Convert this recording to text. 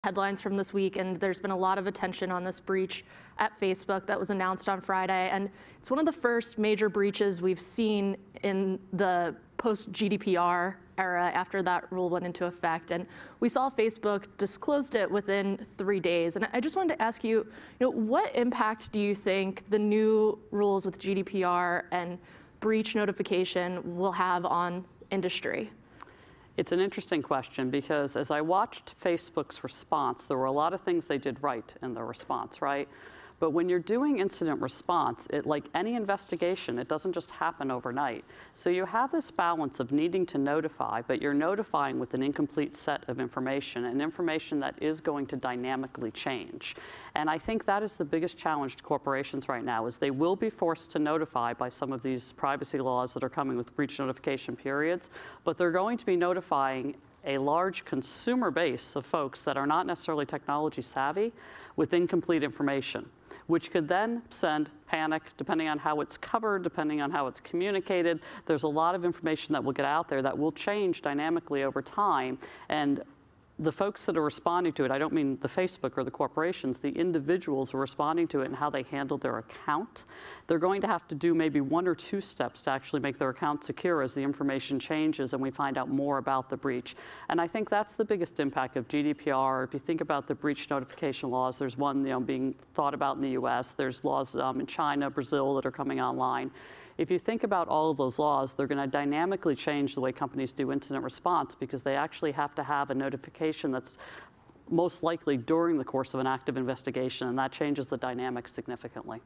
Headlines from this week, and there's been a lot of attention on this breach at Facebook that was announced on Friday. And it's one of the first major breaches we've seen in the post-GDPR era after that rule went into effect. And we saw Facebook disclosed it within 3 days. And I just wanted to ask you, what impact do you think the new rules with GDPR and breach notification will have on industry? It's an interesting question because as I watched Facebook's response, there were a lot of things they did right in their response, right? But when you're doing incident response, like any investigation, it doesn't just happen overnight. So you have this balance of needing to notify, but you're notifying with an incomplete set of information, and information that is going to dynamically change. And I think that is the biggest challenge to corporations right now, is they will be forced to notify by some of these privacy laws that are coming with breach notification periods, but they're going to be notifying a large consumer base of folks that are not necessarily technology savvy with incomplete information, which could then send panic, depending on how it's covered, depending on how it's communicated. There's a lot of information that will get out there that will change dynamically over time. And the folks that are responding to it, I don't mean the Facebook or the corporations, the individuals who are responding to it and how they handle their account, they're going to have to do maybe 1 or 2 steps to actually make their account secure as the information changes and we find out more about the breach. And I think that's the biggest impact of GDPR. If you think about the breach notification laws, there's one being thought about in the US, there's laws in China, Brazil that are coming online. If you think about all of those laws, they're going to dynamically change the way companies do incident response because they actually have to have a notification that's most likely during the course of an active investigation, and that changes the dynamic significantly.